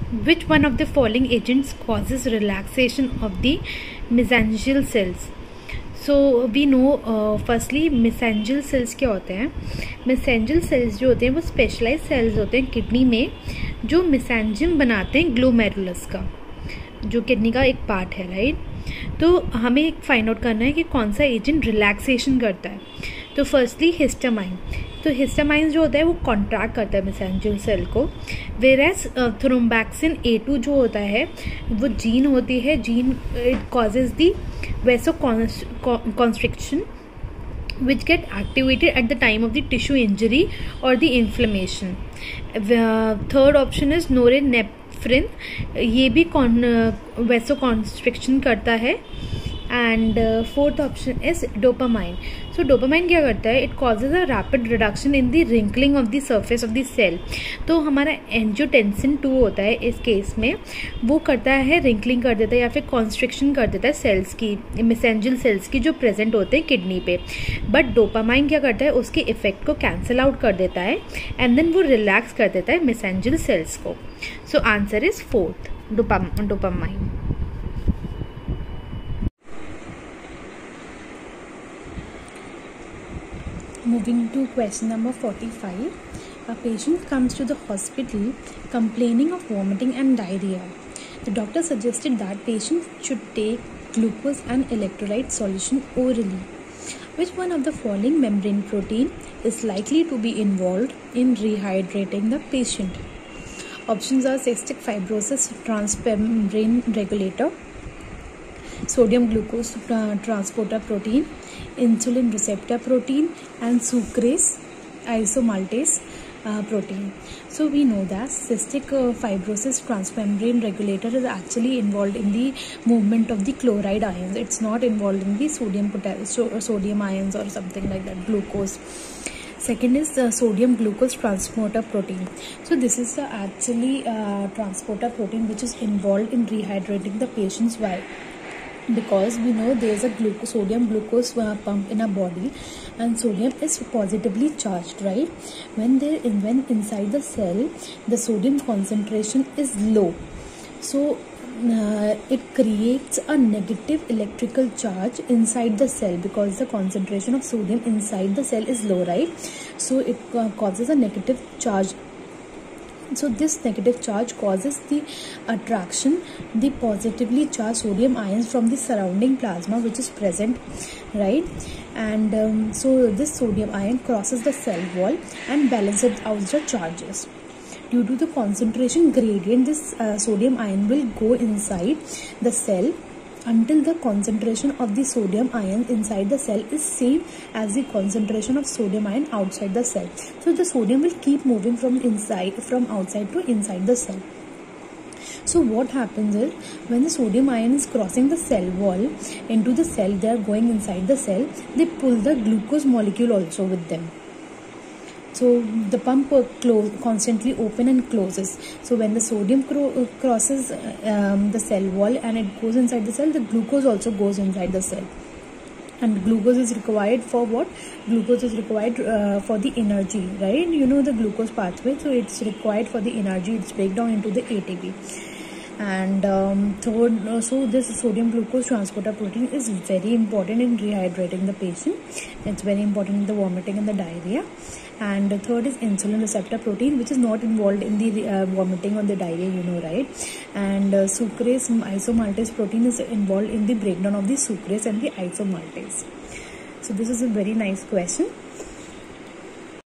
Which one of the following agents causes relaxation of the mesangial cells? So we know firstly mesangial cells क्या होते हैं. mesangial cells जो होते हैं वो specialized cells होते हैं किडनी में जो mesangium बनाते हैं ग्लोमेरुलस का, जो किडनी का एक पार्ट है, राइट. तो हमें एक फाइंड आउट करना है कि कौन सा एजेंट रिलैक्सेशन करता है. तो फर्स्टली हिस्टामाइन. तो हिस्टामाइन जो होता है वो कॉन्ट्रैक्ट करता है मेसेंजर सेल को, वेरएज थ्रोम्बैक्सिन A2 जो होता है वो जीन होती है, gene it causes the vasoconstriction which get activated at the time of the tissue injury or the inflammation. Third option is norepinephrine, ये भी vasoconstriction करता है. And fourth option is dopamine. So dopamine क्या करता है, it causes a rapid reduction in the wrinkling of the surface of the cell. तो हमारा angiotensin 2 होता है इस केस में, वो करता है रिंकलिंग कर देता है या फिर कॉन्स्ट्रिक्शन कर देता है सेल्स की, मेसेंजियल सेल्स की जो प्रेजेंट होते हैं किडनी पे. बट डोपामाइन क्या करता है, उसके इफेक्ट को कैंसिल आउट कर देता है एंड देन वो रिलैक्स कर देता है मेसेंजियल सेल्स को. So answer is fourth, dopamine. Moving to question number 45. A patient comes to the hospital complaining of vomiting and diarrhea. The doctor suggested that patient should take glucose and electrolyte solution orally. Which one of the following membrane protein is likely to be involved in rehydrating the patient? Options are cystic fibrosis transmembrane regulator, sodium glucose transporter protein, insulin receptor protein, and sucrase isomaltase protein. So we know that cystic fibrosis transmembrane regulator is actually involved in the movement of the chloride ions. It's not involved in the sodium ions or something like that, glucose. Second is sodium glucose transporter protein. So this is the actually transporter protein which is involved in rehydrating the patient's. Why? Because we know there is a sodium glucose pump in our body, and sodium is positively charged, right? When inside the cell the sodium concentration is low, so it creates a negative electrical charge inside the cell because the concentration of sodium inside the cell is low, right? So it causes a negative charge. So this negative charge causes the attraction the positively charged sodium ions from the surrounding plasma which is present, right? And so this sodium ion crosses the cell wall and balances out the charges. Due to the concentration gradient, this sodium ion will go inside the cell until the concentration of the sodium ion inside the cell is same as the concentration of sodium ion outside the cell. So the sodium will keep moving from outside to inside the cell. So what happens is, when the sodium ion is crossing the cell wall into the cell, they are going inside the cell, they pull the glucose molecule also with them. So the pump constantly open and closes. So when the sodium crosses the cell wall and it goes inside the cell, the glucose also goes inside the cell. And glucose is required for what? Glucose is required for the energy, right? You know the glucose pathway, so it's required for the energy. It's break down into the ATP. And third, so this sodium glucose transporter protein is very important in rehydrating the patient. It's very important in the vomiting and the diarrhea. And the third is insulin receptor protein, which is not involved in the vomiting or the diarrhea, you know, right? And sucrase isomaltase protein is involved in the breakdown of the sucrase and the isomaltase. So this is a very nice question.